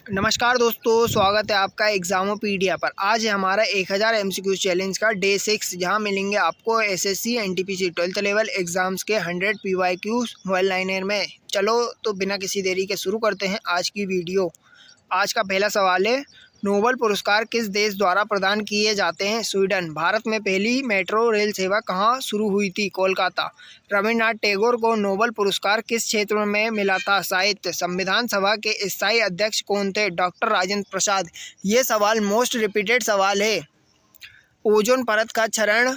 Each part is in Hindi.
नमस्कार दोस्तों, स्वागत है आपका एग्जामोपीडिया पर। आज है हमारा 1000 एमसीक्यू चैलेंज का डे 6, जहां मिलेंगे आपको SSC NTPC 12th level exams के 100 पीवाईक्यूज मोबाइल लाइनर में। चलो तो बिना किसी देरी के शुरू करते हैं आज की वीडियो। आज का पहला सवाल है, नोबेल पुरस्कार किस देश द्वारा प्रदान किए जाते हैं? स्वीडन। भारत में पहली मेट्रो रेल सेवा कहाँ शुरू हुई थी? कोलकाता। रविन्द्रनाथ टैगोर को नोबेल पुरस्कार किस क्षेत्र में मिला था? साहित्य। संविधान सभा के स्थायी अध्यक्ष कौन थे? डॉक्टर राजेंद्र प्रसाद। ये सवाल मोस्ट रिपीटेड सवाल है। ओजोन परत का क्षरण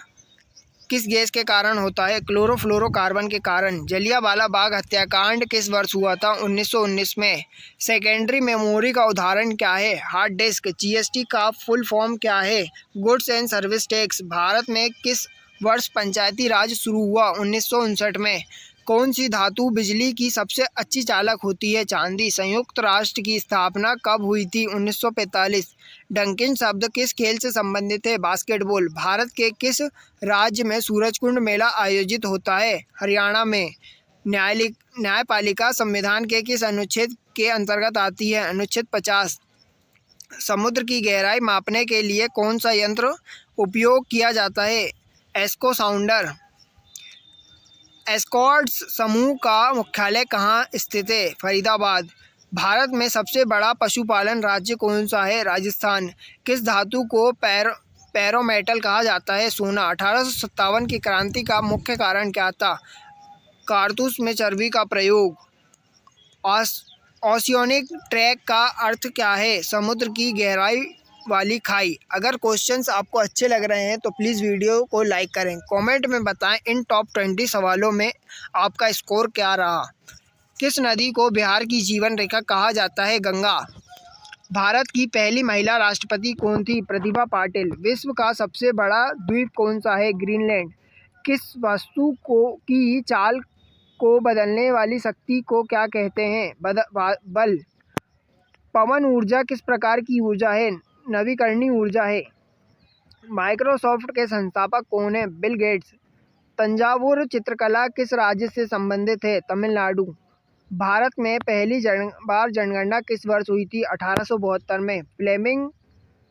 किस गैस के कारण होता है? क्लोरोफ्लोरोकार्बन के कारण। जलियांवाला बाग हत्याकांड किस वर्ष हुआ था? 1919 में। सेकेंडरी मेमोरी का उदाहरण क्या है? Hard disk. जीएसटी का फुल फॉर्म क्या है? Goods and service tax. Bharat में किस वर्ष पंचायती राज शुरू हुआ? 1959 में। कौन सी धातु बिजली की सबसे अच्छी चालक होती है? चांदी। संयुक्त राष्ट्र की स्थापना कब हुई थी? 1945। डंकिन शब्द किस खेल से संबंधित है? बास्केटबॉल। भारत के किस राज्य में सूरजकुंड मेला आयोजित होता है? हरियाणा में। न्यायपालिका संविधान के किस अनुच्छेद के अंतर्गत आती है? अनुच्छेद 50। समुद्र की गहराई मापने के लिए कौन सा यंत्र उपयोग किया जाता है? एस्को साउंडर। एस्कॉर्ट्स समूह का मुख्यालय कहाँ स्थित है? फरीदाबाद। भारत में सबसे बड़ा पशुपालन राज्य कौन सा है? राजस्थान। किस धातु को पैरोमेटल कहा जाता है? सोना। 1857 की क्रांति का मुख्य कारण क्या था? कारतूस में चर्बी का प्रयोग। ओशियनिक ट्रैक का अर्थ क्या है? समुद्र की गहराई वाली खाई। अगर क्वेश्चंस आपको अच्छे लग रहे हैं तो प्लीज़ वीडियो को लाइक करें। कमेंट में बताएं इन टॉप 20 सवालों में आपका स्कोर क्या रहा। किस नदी को बिहार की जीवन रेखा कहा जाता है? गंगा। भारत की पहली महिला राष्ट्रपति कौन थी? प्रतिभा पाटिल। विश्व का सबसे बड़ा द्वीप कौन सा है? ग्रीनलैंड। किस वस्तु की चाल को बदलने वाली शक्ति को क्या कहते हैं? बल। पवन ऊर्जा किस प्रकार की ऊर्जा है? नवीकरणीय ऊर्जा है। माइक्रोसॉफ्ट के संस्थापक कौन है? Bill Gates. तंजावुर चित्रकला किस राज्य से संबंधित है? तमिलनाडु। भारत में पहली बार जनगणना किस वर्ष हुई थी? 1872 में।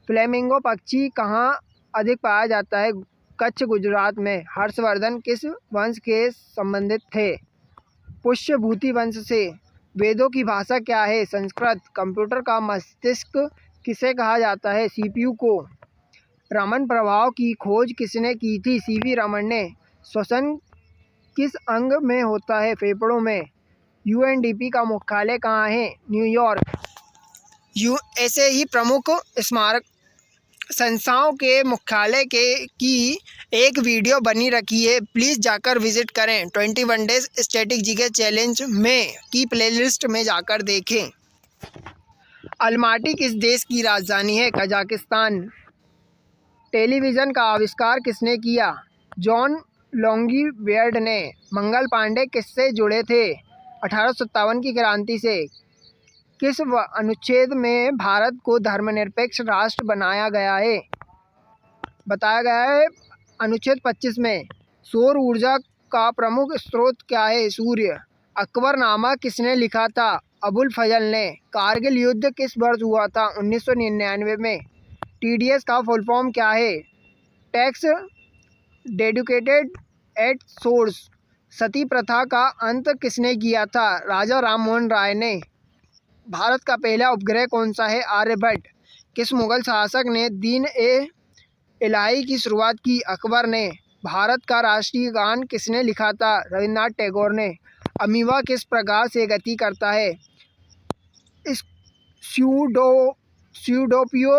फ्लेमिंगो पक्षी कहाँ अधिक पाया जाता है? कच्छ, गुजरात में। हर्षवर्धन किस वंश के संबंधित थे? पुष्यभूति वंश से। वेदों की भाषा क्या है? संस्कृत। कंप्यूटर का मस्तिष्क किसे कहा जाता है? सीपीयू को। रमन प्रभाव की खोज किसने की थी? सीवी रमन ने। श्वसन किस अंग में होता है? फेफड़ों में। यूएनडीपी का मुख्यालय कहाँ है? न्यूयॉर्क। ऐसे ही प्रमुख स्मारक संस्थाओं के मुख्यालय की एक वीडियो बनी रखी है, प्लीज़ जाकर विजिट करें। 21 डेज स्टैटिक जीके चैलेंज में की प्लेलिस्ट में जाकर देखें। अलमाटी किस देश की राजधानी है? कजाकिस्तान। टेलीविज़न का आविष्कार किसने किया? जॉन लॉन्गीबेर्ड ने। मंगल पांडे किससे जुड़े थे? 1857 की क्रांति से। किस अनुच्छेद में भारत को धर्मनिरपेक्ष राष्ट्र बनाया गया है? बताया गया है अनुच्छेद 25 में। सौर ऊर्जा का प्रमुख स्रोत क्या है? सूर्य। अकबरनामा किसने लिखा था? अबुल फजल ने। कारगिल युद्ध किस वर्ष हुआ था? 1999 में। टीडीएस का फुल फॉर्म क्या है? Tax dedicated at source. Sati प्रथा का अंत किसने किया था? राजा राममोहन राय ने। भारत का पहला उपग्रह कौन सा है? आर्यभट्ट। किस मुगल शासक ने दीन ए इलाही की शुरुआत की? अकबर ने। भारत का राष्ट्रीय गान किसने लिखा था? रविन्द्रनाथ टैगोर ने। अमीबा किस प्रकार से गति करता है? स्यूडोपियो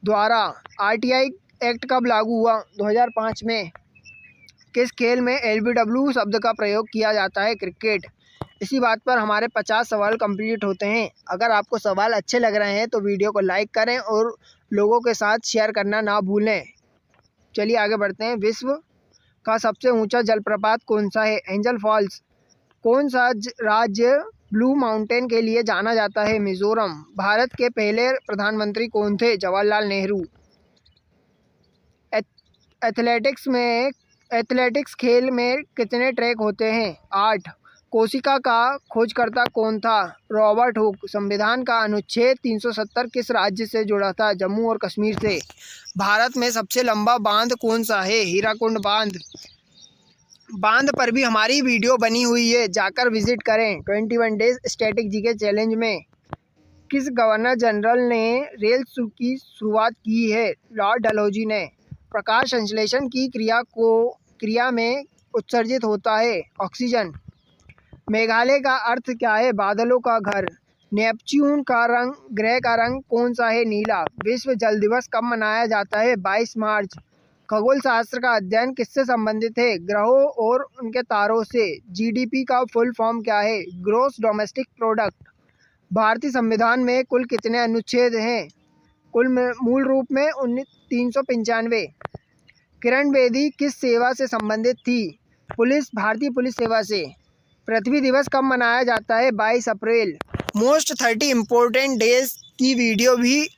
द्वारा। आरटीआई एक्ट कब लागू हुआ? 2005 में। किस खेल में एलबीडब्ल्यू शब्द का प्रयोग किया जाता है? क्रिकेट। इसी बात पर हमारे 50 सवाल कंप्लीट होते हैं। अगर आपको सवाल अच्छे लग रहे हैं तो वीडियो को लाइक करें और लोगों के साथ शेयर करना ना भूलें। चलिए आगे बढ़ते हैं। विश्व का सबसे ऊंचा जलप्रपात कौन सा है? Angel Falls. कौन सा राज्य ब्लू माउंटेन के लिए जाना जाता है? मिजोरम। भारत के पहले प्रधानमंत्री कौन थे? जवाहरलाल नेहरू। एथलेटिक्स खेल में कितने ट्रैक होते हैं? 8। कोशिका का खोजकर्ता कौन था? Robert Hooke. संविधान का अनुच्छेद 370 किस राज्य से जुड़ा था? जम्मू और कश्मीर से। भारत में सबसे लंबा बांध कौन सा है? हीराकुंड बांध। बांध पर भी हमारी वीडियो बनी हुई है, जाकर विजिट करें। 21 डेज स्टैटिक जीके चैलेंज में किस गवर्नर जनरल ने रेल की शुरुआत की है? लॉर्ड डलहौजी ने। प्रकाश संश्लेषण की क्रिया में उत्सर्जित होता है ऑक्सीजन। मेघालय का अर्थ क्या है? बादलों का घर। नेपच्यून ग्रह का रंग कौन सा है? नीला। विश्व जल दिवस कब मनाया जाता है? 22 मार्च। खगोल शास्त्र का अध्ययन किससे संबंधित है? ग्रहों और उनके तारों से। जीडीपी का फुल फॉर्म क्या है? Gross domestic product. भारतीय संविधान में कुल कितने अनुच्छेद हैं? मूल रूप में 395। किरण बेदी किस सेवा से संबंधित थी? भारतीय पुलिस सेवा से। पृथ्वी दिवस कब मनाया जाता है? 22 अप्रैल। मोस्ट 30 इम्पोर्टेंट डेज की वीडियो भी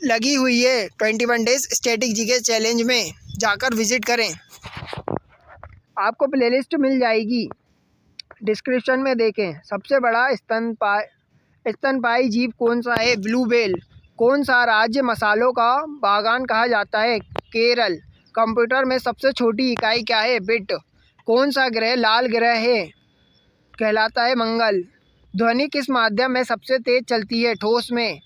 लगी हुई है 21 डेज स्टैटिक जीके चैलेंज में, जाकर विजिट करें। आपको प्लेलिस्ट मिल जाएगी, डिस्क्रिप्शन में देखें। सबसे बड़ा स्तनपायी जीव कौन सा है? Blue whale. कौन सा राज्य मसालों का बागान कहा जाता है? केरल। कंप्यूटर में सबसे छोटी इकाई क्या है? बिट। कौन सा ग्रह लाल ग्रह है? कहलाता है मंगल। ध्वनि किस माध्यम में सबसे तेज चलती है? ठोस में।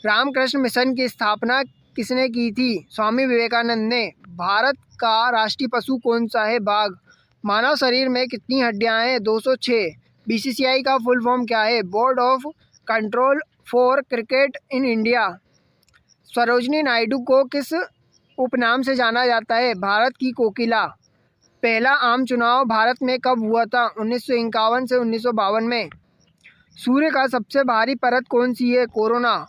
रामकृष्ण मिशन की स्थापना किसने की थी? स्वामी विवेकानंद ने। भारत का राष्ट्रीय पशु कौन सा है? बाघ। मानव शरीर में कितनी हड्डियां हैं? 206। बीसीसीआई का फुल फॉर्म क्या है? Board of control for cricket in India. Sarojini Naidu को किस उपनाम से जाना जाता है? भारत की कोकिला। पहला आम चुनाव भारत में कब हुआ था? 1951 से 1952 में। सूर्य का सबसे भारी परत कौन सी है? कोरोना।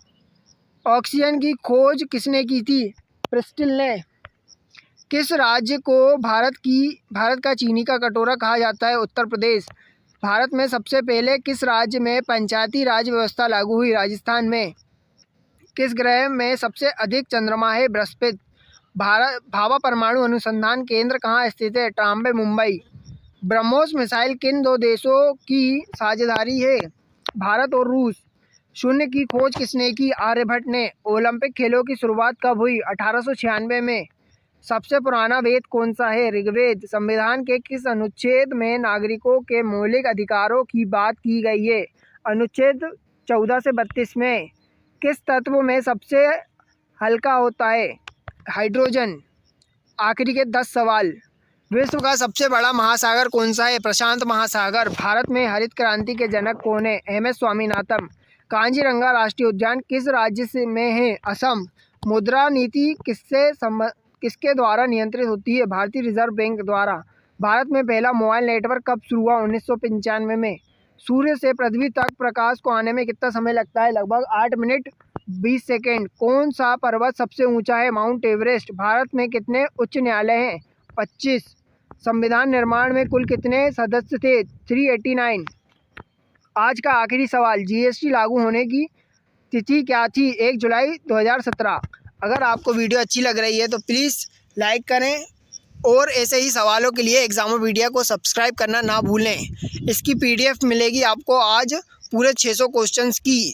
ऑक्सीजन की खोज किसने की थी? प्रिस्टल ने। किस राज्य को भारत का चीनी का कटोरा कहा जाता है? उत्तर प्रदेश। भारत में सबसे पहले किस राज्य में पंचायती राज व्यवस्था लागू हुई? राजस्थान में। किस ग्रह में सबसे अधिक चंद्रमा है? बृहस्पति। भाभा परमाणु अनुसंधान केंद्र कहाँ स्थित है? ट्राम्बे, मुंबई। ब्रह्मोस मिसाइल किन दो देशों की साझेदारी है? भारत और रूस। शून्य की खोज किसने की? आर्यभट्ट ने। ओलंपिक खेलों की शुरुआत कब हुई? 1896 में। सबसे पुराना वेद कौन सा है? ऋग्वेद। संविधान के किस अनुच्छेद में नागरिकों के मौलिक अधिकारों की बात की गई है? अनुच्छेद 14 से 32 में। किस तत्व में सबसे हल्का होता है? हाइड्रोजन। आखिरी के 10 सवाल। विश्व का सबसे बड़ा महासागर कौन सा है? प्रशांत महासागर। भारत में हरित क्रांति के जनक कौन है? एम.एस. स्वामीनाथन। कांजीरंगा राष्ट्रीय उद्यान किस राज्य में है? असम। मुद्रा नीति किसके द्वारा नियंत्रित होती है? भारतीय रिजर्व बैंक द्वारा। भारत में पहला मोबाइल नेटवर्क कब शुरू हुआ? 1995 में। सूर्य से पृथ्वी तक प्रकाश को आने में कितना समय लगता है? लगभग 8 मिनट 20 सेकेंड। कौन सा पर्वत सबसे ऊंचा है? Mount Everest. भारत में कितने उच्च न्यायालय हैं? 25। संविधान निर्माण में कुल कितने सदस्य थे? 389। आज का आखिरी सवाल, जीएसटी लागू होने की तिथि क्या थी? 1 जुलाई 2017। अगर आपको वीडियो अच्छी लग रही है तो प्लीज़ लाइक करें और ऐसे ही सवालों के लिए एग्जामोपीडिया को सब्सक्राइब करना ना भूलें। इसकी पीडीएफ मिलेगी आपको आज पूरे 600 क्वेश्चंस की।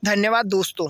धन्यवाद दोस्तों।